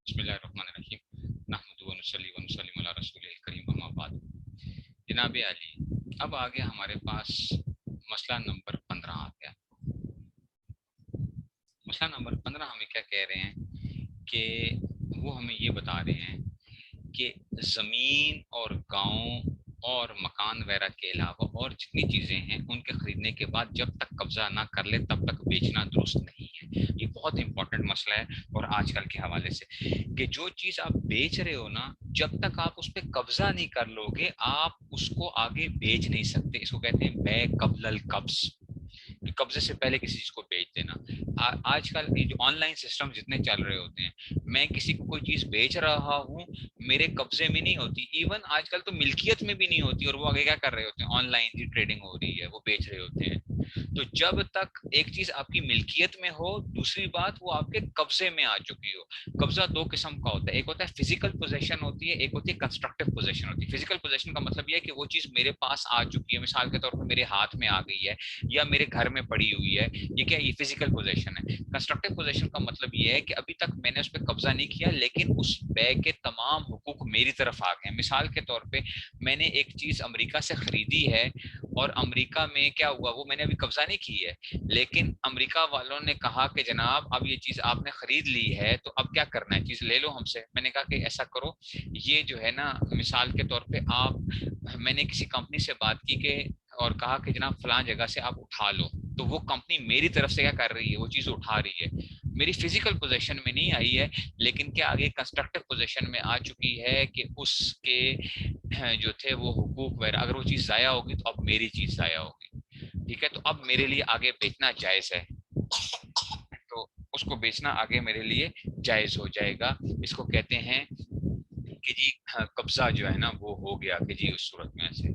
بسم اللہ الرحمن الرحیم نحمد و نصلی و نسلم علی رسول کریم اما بعد. جناب علی، اب آگے ہمارے پاس مسئلہ نمبر 15 آ گیا. مسئلہ نمبر 15 ہمیں کیا کہہ رہے ہیں کہ وہ ہمیں یہ بتا رہے ہیں کہ زمین اور گاؤں اور مکان وغیرہ کے علاوہ اور جتنی چیزیں ہیں ان کے خریدنے کے بعد جب تک قبضہ نہ کر لے تب تک بیچنا درست نہیں ہے. یہ بہت امپورٹنٹ مسئلہ ہے اور آج کل کے حوالے سے کہ جو چیز آپ بیچ رہے ہو نا، جب تک آپ اس پہ قبضہ نہیں کر لو گے آپ اس کو آگے بیچ نہیں سکتے. اس کو کہتے ہیں بے قبل القبض، کہ قبضے سے پہلے کسی چیز کو بیچ دینا. آج کل یہ جو آن لائن سسٹم جتنے چل رہے ہوتے ہیں، میں کسی کو کوئی چیز بیچ رہا ہوں میرے قبضے میں نہیں ہوتی، ایون آج کل تو ملکیت میں بھی نہیں ہوتی، اور وہ آگے کیا کر رہے ہوتے ہیں، آن لائن کی ٹریڈنگ ہو رہی ہے، وہ بیچ رہے ہوتے ہیں. تو جب تک ایک چیز آپ کی ملکیت میں ہو، دوسری بات وہ آپ کے قبضے میں آ چکی ہو. قبضہ دو قسم کا ہوتا ہے، ایک ہوتا ہے فزیکل پوزیشن ہوتی ہے، ایک ہوتی ہے کنسٹرکٹیو پوزیشن ہوتی ہے. فزیکل پوزیشن کا مطلب یہ ہے کہ وہ چیز میرے پاس آ چکی ہے، مثال کے طور پر میرے ہاتھ میں آ گئی ہے یا میرے گھر میں پڑی ہوئی ہے. یہ کیا، یہ فزیکل پوزیشن ہے. کنسٹرکٹیو پوزیشن کا مطلب یہ ہے کہ ابھی تک میں نے اس پہ قبضہ نہیں کیا لیکن اس بے کے تمام حقوق میری طرف آ گئے ہیں. مثال کے طور پہ میں نے ایک چیز امریکہ سے خریدی ہے اور امریکہ میں کیا ہوا، وہ میں نے ابھی قبضہ نہیں کی ہے، لیکن امریکہ والوں نے کہا کہ جناب اب یہ چیز آپ نے خرید لی ہے تو اب کیا کرنا ہے، چیز لے لو ہم سے. میں نے کہا کہ ایسا کرو، یہ جو ہے نا مثال کے طور پہ میں نے کسی کمپنی سے بات کی کہ اور کہا کہ جناب فلاں جگہ سے آپ اٹھا لو، تو وہ کمپنی میری طرف سے کیا کر رہی ہے، وہ چیز اٹھا رہی ہے. میری فزیکل پوزیشن میں نہیں آئی ہے لیکن کیا آگے کنسٹرکٹیو پوزیشن میں آ چکی ہے کہ اس کے جو تھے وہ حقوق وغیرہ، اگر وہ چیز ضائع ہوگی تو اب میری چیز ضائع ہوگی. ٹھیک ہے، تو اب میرے لیے آگے بیچنا جائز ہے، تو اس کو بیچنا آگے میرے لیے جائز ہو جائے گا. اس کو کہتے ہیں کہ جی قبضہ جو ہے نا وہ ہو گیا کہ جی اس صورت میں ایسے.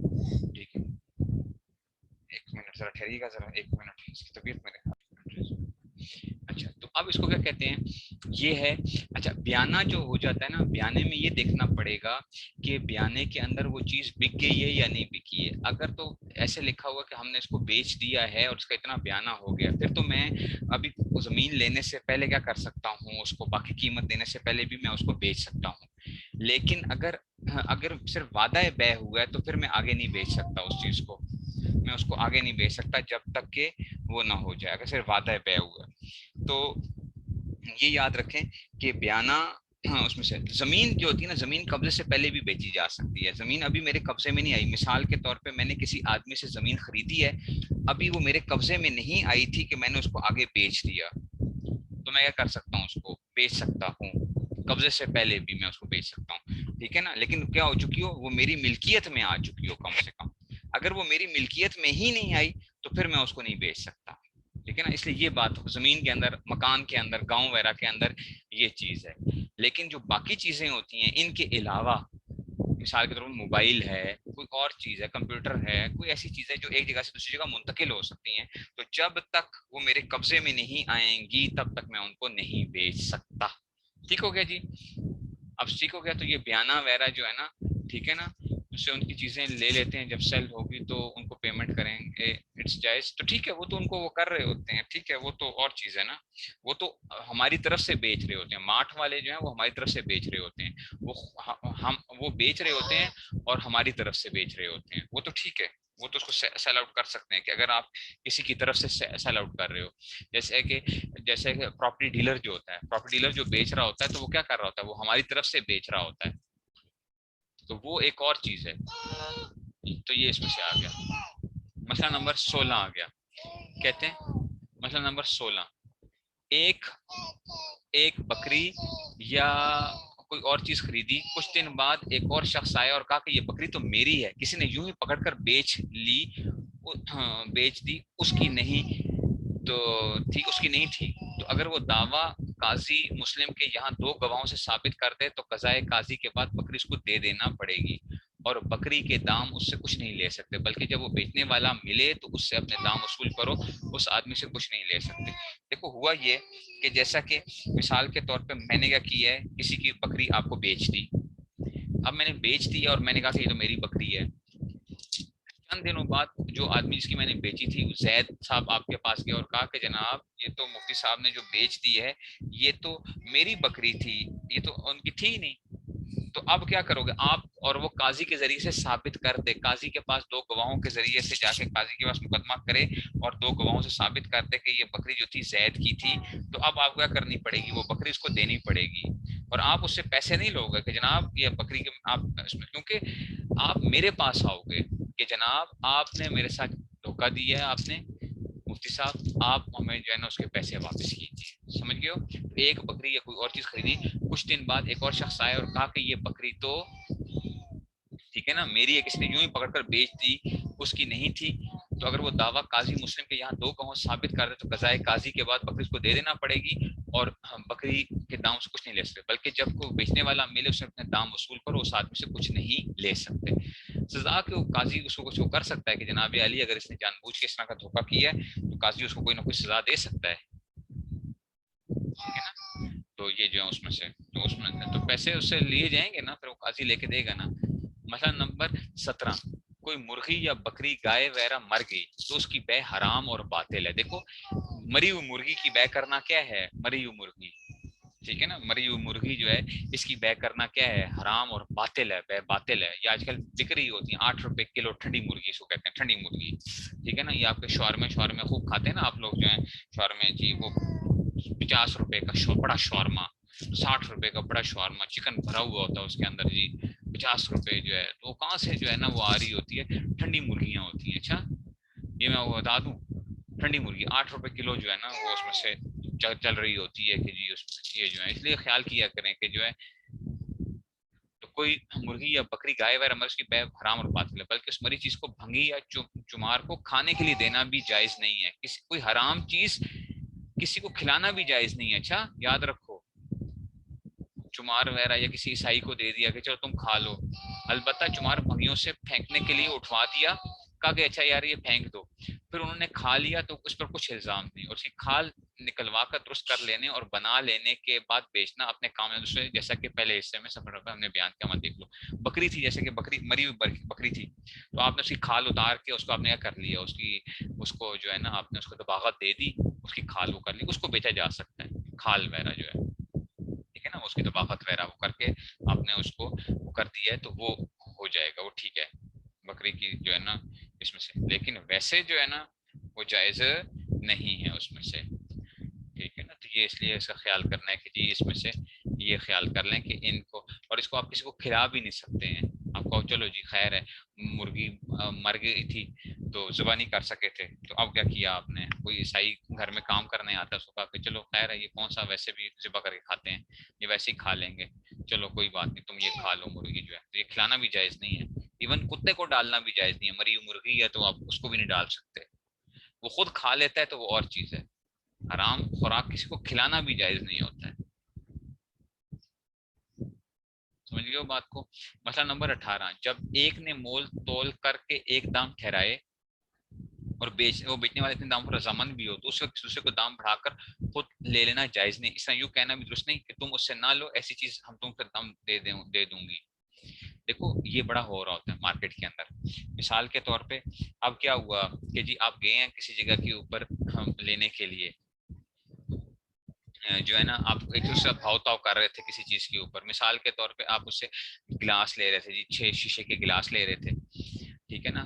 ٹھیک ہے، ایک منٹ ذرا ٹھہریے گا، ذرا ایک منٹ، اس کی طبیعت میرے ہاتھ. اچھا، تو اب اس کو کیا کہتے ہیں، یہ ہے. اچھا، بیانہ جو ہو جاتا ہے نا، بیانے میں یہ دیکھنا پڑے گا کہ بیانے کے اندر وہ چیز بک گئی ہے یا نہیں بکی ہے. اگر تو ایسے لکھا ہوا کہ ہم نے اس کو بیچ دیا ہے اور اس کا اتنا بیانہ ہو گیا، پھر تو میں ابھی زمین لینے سے پہلے کیا کر سکتا ہوں، اس کو باقی قیمت دینے سے پہلے بھی میں اس کو بیچ سکتا ہوں. لیکن اگر صرف وعدہ بے ہوا ہے تو پھر میں آگے نہیں بیچ سکتا اس چیز کو. میں اس کو آگے نہیں بیچ سکتا جب تک کہ وہ نہ ہو جائے، اگر صرف وعدہ بے ہوا ہے. تو یہ یاد رکھیں کہ بیانہ، اس میں سے زمین جو ہوتی ہے نا، زمین قبضے سے پہلے بھی بیچی جا سکتی ہے. زمین ابھی میرے قبضے میں نہیں آئی، مثال کے طور پہ میں نے کسی آدمی سے زمین خریدی ہے، ابھی وہ میرے قبضے میں نہیں آئی تھی کہ میں نے اس کو آگے بیچ دیا، تو میں کیا کر سکتا ہوں، اس کو بیچ سکتا ہوں. قبضے سے پہلے بھی میں اس کو بیچ سکتا ہوں. ٹھیک ہے نا، لیکن کیا ہو چکی ہو، وہ میری ملکیت میں آ چکی ہو کم سے کم. اگر وہ میری ملکیت میں ہی نہیں آئی تو پھر میں اس کو نہیں بیچ سکتا. ٹھیک ہے نا، اس لیے یہ بات زمین کے اندر، مکان کے اندر، گاؤں وغیرہ کے اندر یہ چیز ہے. لیکن جو باقی چیزیں ہوتی ہیں ان کے علاوہ، مثال کے طور پر موبائل ہے، کوئی اور چیز ہے، کمپیوٹر ہے، کوئی ایسی چیز ہے جو ایک جگہ سے دوسری جگہ منتقل ہو سکتی ہیں، تو جب تک وہ میرے قبضے میں نہیں آئیں گی تب تک میں ان کو نہیں بیچ سکتا. ٹھیک ہو گیا جی؟ اب ٹھیک ہو گیا. تو یہ بیانہ وغیرہ جو ہے نا، ٹھیک ہے نا، اس سے ان کی چیزیں لے لیتے ہیں، جب سیل ہوگی تو ان کو پیمنٹ کریں گے، اٹس جائز. تو ٹھیک ہے، وہ تو ان کو وہ کر رہے ہوتے ہیں، ٹھیک ہے، وہ تو اور چیز ہے نا، وہ تو ہماری طرف سے بیچ رہے ہوتے ہیں. مارٹ والے جو ہیں وہ ہماری طرف سے بیچ رہے ہوتے ہیں، وہ بیچ رہے ہوتے ہیں اور ہماری طرف سے بیچ رہے ہوتے ہیں. وہ تو ٹھیک ہے، وہ تو اس کو سیل آؤٹ کر سکتے ہیں کہ اگر آپ کسی کی طرف سے سیل آؤٹ کر رہے ہو. جیسے کہ پراپرٹی ڈیلر جو ہوتا ہے، پراپرٹی ڈیلر جو بیچ رہا ہوتا ہے تو وہ کیا کر رہا ہوتا ہے، وہ ہماری طرف سے بیچ رہا ہوتا ہے، تو وہ ایک اور چیز ہے. تو یہ اس میں سے آ گیا. مسئلہ نمبر 16 آ گیا. کہتے ہیں مسئلہ نمبر 16، ایک بکری یا کوئی اور چیز خریدی، کچھ دن بعد ایک اور شخص آیا اور کہا کہ یہ بکری تو میری ہے، کسی نے یوں ہی پکڑ کر بیچ لی، بیچ دی، اس کی نہیں اس کی نہیں تھی. تو اگر وہ دعویٰ قاضی مسلم کے یہاں دو گواہوں سے ثابت کر دے تو قضائے قاضی کے بعد بکری اس کو دے دینا پڑے گی، اور بکری کے دام اس سے کچھ نہیں لے سکتے، بلکہ جب وہ بیچنے والا ملے تو اس سے اپنے دام وصول کرو، اس آدمی سے کچھ نہیں لے سکتے. دیکھو ہوا یہ کہ جیسا کہ مثال کے طور پہ میں نے کیا کیا ہے، کسی کی بکری آپ کو بیچ دی. اب میں نے بیچ دی اور میں نے کہا کہ یہ تو میری بکری ہے. چند دنوں بعد جو آدمی جس کی میں نے بیچی تھی، زید صاحب آپ کے پاس گئے اور کہا کہ جناب یہ تو مفتی صاحب نے جو بیچ دی ہے یہ تو میری بکری تھی، یہ تو ان کی تھی ہی نہیں. تو اب کیا کرو گے آپ؟ اور وہ قاضی کے ذریعے سے ثابت کر دے, قاضی کے پاس دو گواہوں کے ذریعے سے جا کے قاضی کے پاس مقدمہ کرے اور دو گواہوں سے ثابت کر دے کہ یہ بکری جو تھی زید کی تھی, تو اب آپ کیا کرنی پڑے گی؟ وہ بکری اس کو دینی پڑے گی. اور آپ اس سے پیسے نہیں لو گے کہ جناب یہ بکری کے آپ اس میں, کیونکہ آپ میرے پاس آؤ گے کہ جناب آپ نے میرے ساتھ دھوکہ دیا ہے, آپ نے مفتی صاحب آپ ہمیں جو ہے نا اس کے پیسے واپس کیجیے. سمجھ گئے ہو؟ ایک بکری یا کوئی اور چیز خریدی, کچھ دن بعد ایک اور شخص آیا اور کہا کہ یہ بکری تو ٹھیک ہے نا میری ہے, کسی نے یوں ہی پکڑ کر بیچ دی, اس کی نہیں تھی. تو اگر وہ دعویٰ قاضی مسلم کے یہاں دو گواہ ثابت کر دے تو قضائے قاضی کے بعد بکری اس کو دے دینا پڑے گی, اور بکری کے دام سے کچھ نہیں لے سکتے, بلکہ جب کوئی بیچنے والا ملے اس نے اپنے دام وصول کرو, اس آدمی سے کچھ نہیں لے سکتے. سزا کے قاضی اس کو کچھ وہ کر سکتا ہے کہ جناب علی اگر اس نے جان بوجھ کے اس طرح کا دھوکہ کیا ہے تو قاضی اس کو کوئی نہ کوئی سزا دے سکتا ہے. ٹھیک ہے نا؟ تو یہ جو ہے اس میں سے تو اس میں تو پیسے اس سے لیے جائیں گے نا, پھر وہ قاضی لے کے دے گا نا. مثلا نمبر 17, کوئی مرغی یا بکری گائے وغیرہ مر گئی تو اس کی بے حرام اور باطل ہے. دیکھو مری ہوئی مرغی کی بے کرنا کیا ہے؟ مری ہوئی مرغی, ٹھیک ہے نا, مری ہوئی مرغی جو ہے اس کی بے کرنا کیا ہے؟ حرام اور باطل ہے, بے باطل ہے. یہ آج کل بک رہی ہوتی ہیں 8 روپے کلو ٹھنڈی مرغی, اس کو کہتے ہیں ٹھنڈی مرغی. ٹھیک ہے نا, یہ آپ کے شاورما خوب کھاتے ہیں نا آپ لوگ جو ہیں شاورما, جی وہ 50 روپے کا بڑا شورما, 60 روپے کا بڑا شورما, چکن بھرا ہوا ہوتا ہے اس کے اندر جی, 50 روپے جو ہے. تو کہاں سے جو ہے نا وہ آ رہی ہوتی ہے؟ ٹھنڈی مرغیاں ہوتی ہیں. اچھا یہ میں وہ بتا دوں, ٹھنڈی مرغی 8 روپے کلو جو ہے نا وہ اس میں سے چل رہی ہوتی ہے کہ جی اس میں یہ جو ہے, اس لیے خیال کیا کریں کہ جو ہے تو کوئی مرغی یا بکری گائے وغیرہ مر, اس کی بے حرام اور باطل ہے, بلکہ اس مری چیز کو بھنگی یا چمار کو کھانے کے لیے دینا بھی جائز نہیں ہے. کوئی حرام چیز کسی کو کھلانا بھی جائز نہیں ہے. اچھا یاد رکھو, چمار وغیرہ یا کسی عیسائی کو دے دیا کہ چلو تم کھا لو, البتہ چمار بھنگیوں سے پھینکنے کے لیے اٹھوا دیا, کہا کہ اچھا یار یہ پھینک دو, پھر انہوں نے کھا لیا تو اس پر کچھ الزام نہیں, اور اس کی کھال نکلوا کر درست کر لینے اور بنا لینے کے بعد بیچنا اپنے کام میں دوسرے, جیسا کہ پہلے حصے میں سفر ہم نے بیان کیا. مت دیکھ لو بکری تھی, جیسے کہ بکری مری ہوئی بکری تھی, تو آپ نے اس کی کھال اتار کے اس کو آپ نے کیا کر لیا, اس کو جو ہے نا آپ نے اس کو دباغت دے دی, اس کی کھال وہ کر لی, اس کو بیچا جا سکتا ہے کھال وغیرہ جو ہے, ٹھیک ہے نا, اس کی دباغت وغیرہ وہ کر کے آپ نے اس کو وہ کر دیا ہے تو وہ ہو جائے گا, وہ ٹھیک ہے بکری کی جو ہے نا اس میں سے. لیکن ویسے جو ہے نا وہ جائز نہیں ہے اس میں سے, ٹھیک ہے نا. تو یہ اس لیے اس کا خیال کرنا ہے کہ جی اس میں سے یہ خیال کر لیں کہ ان کو, اور اس کو آپ کسی کو کھلا بھی نہیں سکتے ہیں. آپ کہو چلو جی خیر ہے, مرغی مر گئی تھی تو ذبح نہیں کر سکے تھے, تو اب کیا کیا آپ نے؟ کوئی عیسائی گھر میں کام کرنے آتا ہے, اس کو کہا کہ چلو خیر ہے یہ کون سا ویسے بھی ذبح کر کے کھاتے ہیں, یہ ویسے ہی کھا لیں گے, چلو کوئی بات نہیں تم یہ کھا لو مرغی جو ہے. تو یہ کھلانا بھی جائز نہیں ہے. ایون کتے کو ڈالنا بھی جائز نہیں ہے, مری ہوئی مرغی ہے تو آپ اس کو بھی نہیں ڈال سکتے. وہ خود کھا لیتا ہے تو وہ اور چیز ہے, حرام خوراک کسی کو کھلانا بھی جائز نہیں ہوتا ہے. سمجھ گئے ہو بات کو؟ مسئلہ نمبر 18, جب ایک نے مول تول کر کے ایک دام ٹھہرائے اور وہ بیچنے والے اتنے دام پر رضامند بھی ہو تو اس وقت دوسرے کو دام بڑھا کر خود لے لینا جائز نہیں. اس طرح یوں کہنا بھی درست نہیں کہ تم اس سے نہ لو, ایسی چیز ہم تم پھر دام دے دوں گی. دیکھو یہ بڑا ہو رہا ہوتا ہے مارکیٹ کے اندر. مثال کے طور پہ اب کیا ہوا کہ جی آپ گئے ہیں کسی جگہ کے اوپر لینے کے لیے, جو ہے نا آپ ایک دوسرے بھاؤ تاؤ کر رہے تھے کسی چیز کے اوپر. مثال کے طور پہ آپ اس سے گلاس لے رہے تھے جی, 6 شیشے کے گلاس لے رہے تھے, ٹھیک ہے نا.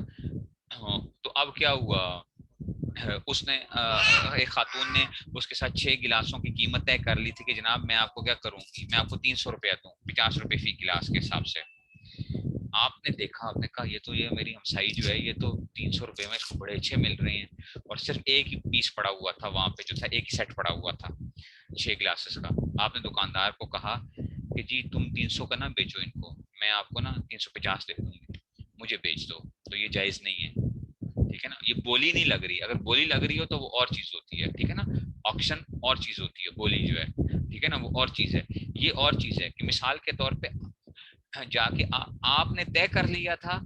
تو اب کیا ہوا, اس نے ایک خاتون نے اس کے ساتھ 6 گلاسوں کی قیمت طے کر لی تھی کہ جناب میں آپ کو کیا کروں گی, میں آپ کو 300 روپیہ دوں, 50 روپے فی گلاس کے حساب سے. آپ نے دیکھا, آپ نے کہا یہ میری ہمسائی جو ہے یہ تو 300 روپے میں اس کو بڑے اچھے مل رہے ہیں, اور صرف ایک ہی پیس پڑا ہوا تھا وہاں پہ, جو تھا ایک ہی سیٹ پڑا ہوا تھا 6 گلاسز کا. آپ نے دکاندار کو کہا کہ جی تم 300 کا نہ بیچو ان کو, میں آپ کو نا 350 دے دوں گی, مجھے بیچ دو. تو یہ جائز نہیں ہے, ٹھیک ہے نا. یہ بولی نہیں لگ رہی, اگر بولی لگ رہی ہو تو وہ اور چیز ہوتی ہے, ٹھیک ہے نا. آکشن اور چیز ہوتی ہے, بولی جو ہے ٹھیک ہے نا وہ اور چیز ہے. یہ اور چیز ہے کہ مثال کے طور پہ جا کے آپ نے طے کر لیا تھا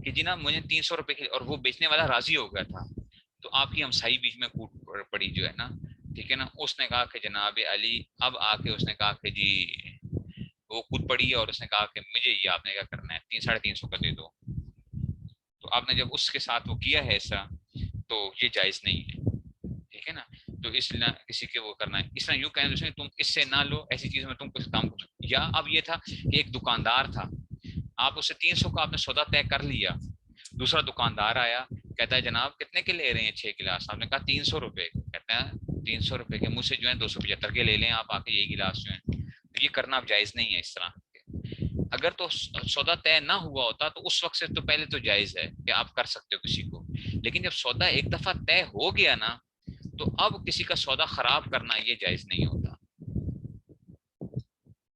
کہ جی نا مجھے 300 روپے کی, اور وہ بیچنے والا راضی ہو گیا تھا, تو آپ کی ہمسائی بیچ میں کوٹ پڑی جو ہے نا, ٹھیک ہے نا. اس نے کہا کہ جناب علی, اب آ کے اس نے کہا کہ جی وہ کود پڑی ہے, اور اس نے کہا کہ مجھے یہ آپ نے کیا کرنا ہے 350 کا دے دو. تو آپ نے جب اس کے ساتھ وہ کیا ہے ایسا تو یہ جائز نہیں ہے, ٹھیک ہے نا. تو اس لیے کسی کے وہ کرنا ہے. اس طرح یوں کہیں دوسرے تم اس سے نہ لو, ایسی چیز میں تم کچھ کام کرو. یا اب یہ تھا کہ ایک دکاندار تھا, آپ اس سے 300 کا آپ نے سودا طے کر لیا, دوسرا دکاندار آیا کہتا ہے جناب کتنے کے لے رہے ہیں 6 گلاس, آپ نے کہا 300 روپے, کہتا ہے 300 روپے کے مجھ سے جو ہے 275 کے لے لیں آپ آ کے یہی گلاس جو ہے. یہ کرنا اب جائز نہیں ہے اس طرح. اگر تو سودا طے نہ ہوا ہوتا تو اس وقت سے تو پہلے تو جائز ہے کہ آپ کر سکتے ہو کسی کو, لیکن جب سودا ایک دفعہ طے ہو گیا نا تو اب کسی کا سودا خراب کرنا یہ جائز نہیں ہوتا,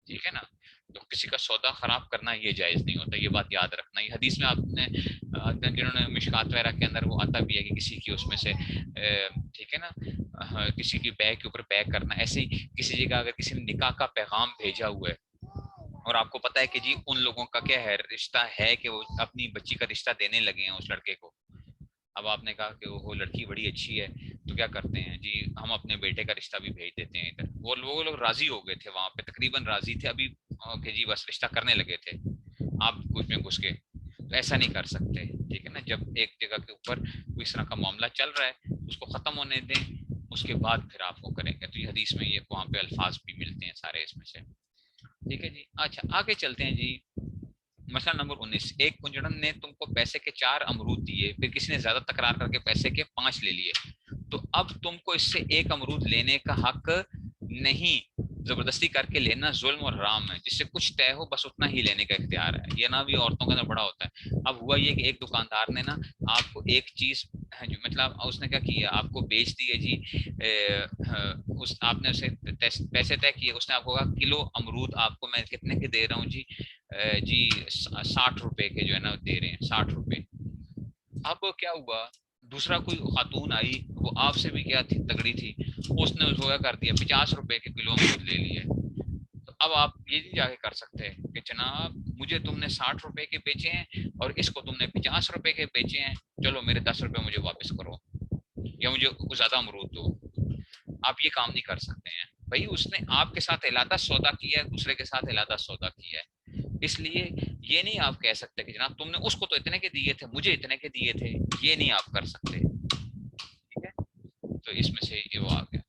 ٹھیک ہے نا. تو کسی کا سودا خراب کرنا یہ جائز نہیں ہوتا, یہ بات یاد رکھنا. یہ حدیث میں آپ نے جنہوں نے مشکات وغیرہ کے اندر وہ آتا بھی ہے کہ کسی کی اس میں سے ٹھیک ہے نا کسی کی بیگ کے اوپر بیگ کرنا. ایسے ہی کسی جگہ اگر کسی نے نکاح کا پیغام بھیجا ہوا ہے اور آپ کو پتا ہے کہ جی ان لوگوں کا کیا ہے رشتہ ہے کہ وہ اپنی بچی کا رشتہ دینے لگے ہیں اس لڑکے کو, اب آپ نے کہا کہ وہ لڑکی بڑی اچھی ہے تو کیا کرتے ہیں جی ہم اپنے بیٹے کا رشتہ بھی بھیج دیتے ہیں ادھر. وہ لوگ راضی ہو گئے تھے وہاں پہ, تقریباً راضی تھے ابھی کہ جی بس رشتہ کرنے لگے تھے, آپ کچھ میں گھس کے. تو ایسا نہیں کر سکتے, ٹھیک ہے نا. جب ایک جگہ کے اوپر کوئی اس طرح کا معاملہ چل رہا ہے اس کو ختم ہونے دیں, اس کے بعد پھر آپ کو کریں گے. تو یہ حدیث میں یہ وہاں پہ الفاظ بھی ملتے ہیں سارے اس میں سے, ٹھیک ہے جی. اچھا آگے چلتے ہیں جی. مسئلہ نمبر 19, ایک کنجڑن نے تم کو پیسے کے 4 امرود دیے, پھر کسی نے زیادہ تکرار کر کے پیسے کے 5 لے لیے, تو اب تم کو اس سے 1 امرود لینے کا حق نہیں, زبردستی کر کے لینا ظلم اور حرام ہے. جس سے کچھ طے ہو بس اتنا ہی لینے کا اختیار ہے. یہ نا بھی عورتوں کے اندر بڑا ہوتا ہے. اب ہوا یہ کہ ایک دکاندار نے نا آپ کو ایک چیز مطلب اس نے کیا کیا, آپ کو بیچ دیے جی, آپ نے اسے پیسے طے کیے, اس نے آپ کو کہا کلو امرود آپ کو میں کتنے کے دے رہا ہوں جی, جی 60 روپے کے جو ہے نا دے رہے ہیں 60 روپے. اب کیا ہوا, دوسرا کوئی خاتون آئی وہ آپ سے بھی کیا تھی تگڑی تھی, اس نے اس کو کیا کر دیا 50 روپے کے کلو امرود لے لیے. تو اب آپ یہ نہیں جا کے کر سکتے کہ جناب مجھے تم نے 60 روپے کے بیچے ہیں اور اس کو تم نے 50 روپے کے بیچے ہیں, چلو میرے 10 روپے مجھے واپس کرو یا مجھے زیادہ امرود دو. آپ یہ کام نہیں کر سکتے ہیں بھائی, اس نے آپ کے ساتھ علادہ سودا کیا ہے, دوسرے کے ساتھ علادہ سودا کیا ہے, اس لیے یہ نہیں آپ کہہ سکتے کہ جناب تم نے اس کو تو اتنے کے دیے تھے مجھے اتنے کے دیے تھے, یہ نہیں آپ کر سکتے, ٹھیک ہے. تو اس میں سے یہ وہ آ گیا.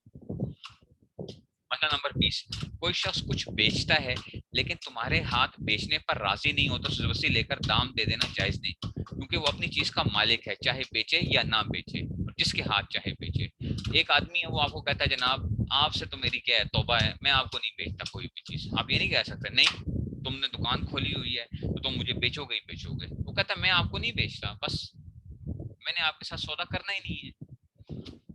مسئلہ نمبر 20, کوئی شخص کچھ بیچتا ہے لیکن تمہارے ہاتھ بیچنے پر راضی نہیں ہوتا, زبردستی لے کر دام دے دینا جائز نہیں, کیونکہ وہ اپنی چیز کا مالک ہے, چاہے بیچے یا نہ بیچے, اور جس کے ہاتھ چاہے بیچے. ایک آدمی ہے وہ آپ کو کہتا ہے جناب آپ سے تو میری کیا ہے توبہ ہے, میں آپ کو نہیں بیچتا کوئی بھی چیز. آپ یہ نہیں کہہ سکتے نہیں تم نے دکان کھولی ہوئی ہے تو تم مجھے بیچو گے ہی بیچو گے. وہ کہتا ہے میں آپ کو نہیں بیچتا, بس میں نے آپ کے ساتھ سودا کرنا ہی نہیں ہے,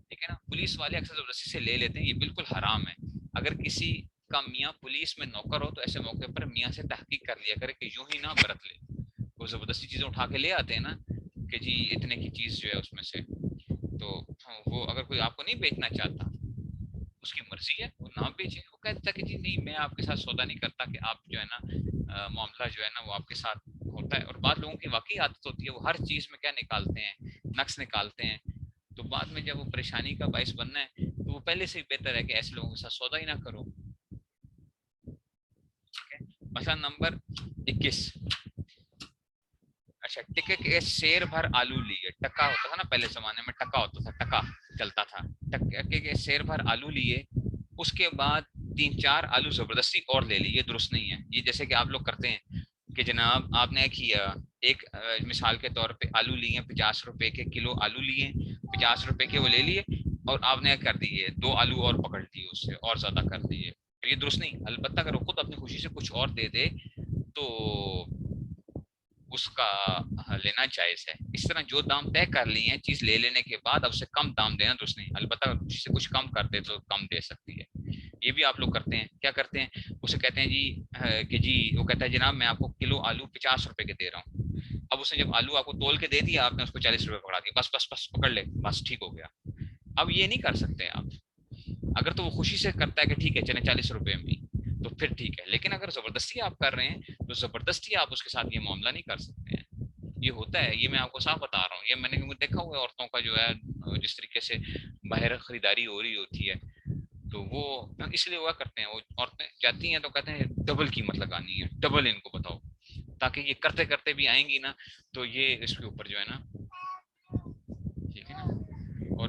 ٹھیک ہے نا. پولیس والے اکثر زبردستی سے لے لیتے ہیں, یہ بالکل حرام ہے. اگر کسی کا میاں پولیس میں نوکر ہو تو ایسے موقع پر میاں سے تحقیق کر لیا کرے کہ یوں ہی نہ برت لے. وہ زبردستی چیزیں اٹھا کے لے آتے ہیں نا کہ جی اتنے کی چیز جو ہے اس میں سے, تو وہ اگر کوئی آپ کو نہیں بیچنا چاہتا اس کی مرضی ہے, وہ نہ بیچے. وہ کہتا کہ جی نہیں میں آپ کے ساتھ سودا نہیں کرتا کہ آپ جو ہے نا معاملہ جو ہے نا وہ آپ کے ساتھ ہوتا ہے. اور بعض لوگوں کی واقعی عادت ہوتی ہے وہ ہر چیز میں کیا نکالتے ہیں, نقص نکالتے ہیں, تو بعد میں جب وہ پریشانی کا باعث بننا ہے تو وہ پہلے سے ہی بہتر ہے کہ ایسے لوگوں کے ساتھ سودا ہی نہ کرو. مسئلہ نمبر 21, اچھا ٹکے کے سیر بھر آلو لیے, ٹکا ہوتا تھا نا پہلے زمانے میں, ٹکا ہوتا تھا, ٹکا چلتا تھا, ٹکے کے سیر بھر آلو لیے, اس کے بعد 3-4 آلو زبردستی اور لے لی. یہ درست نہیں ہے. یہ جیسے کہ آپ لوگ کرتے ہیں کہ جناب آپ نے کیا ایک مثال کے طور پہ آلو لیے 50 روپے کے کلو آلو لیے, 50 روپے کے وہ لے لیے, اور آپ نے کر دیے 2 آلو اور پکڑ دیے اس سے اور زیادہ کر دیے. یہ درست نہیں. البتہ اگر وہ خود اپنی خوشی سے کچھ اور دے دے تو اس کا لینا جائز ہے. اس طرح جو دام طے کر لی ہیں چیز لے لینے کے بعد اب سے کم دام دینا درست نہیں. البتہ اگر خوشی سے کچھ کم کر دے تو کم دے سکتی ہے. یہ بھی آپ لوگ کرتے ہیں. کیا کرتے ہیں, اسے کہتے ہیں جی کہ جی وہ کہتا ہے جناب میں آپ کو کلو آلو 50 روپے کے دے رہا ہوں. اب اس نے جب آلو آپ کو تول کے دے دیا, آپ نے اس کو 40 روپے پکڑا دیا, بس بس بس پکڑ لے بس ٹھیک ہو گیا. اب یہ نہیں کر سکتے آپ. اگر تو وہ خوشی سے کرتا ہے کہ ٹھیک ہے چلیں 40 روپے میں تو پھر ٹھیک ہے, لیکن اگر زبردستی آپ کر رہے ہیں تو زبردستی آپ اس کے ساتھ یہ معاملہ نہیں کر سکتے ہیں. یہ ہوتا ہے, یہ میں آپ کو صاف بتا رہا ہوں. یہ میں نے دیکھا ہوا ہے عورتوں کا جو ہے جس طریقے سے باہر خریداری ہو رہی ہوتی ہے تو وہ اس لیے ہوا کرتے ہیں, وہ عورتیں جاتی ہیں تو کہتے ہیں ڈبل قیمت لگانی ہے, ڈبل ان کو بتاؤ, تاکہ یہ کرتے کرتے بھی آئیں گی نا تو یہ اس کے اوپر جو ہے نا ٹھیک ہے نا. اور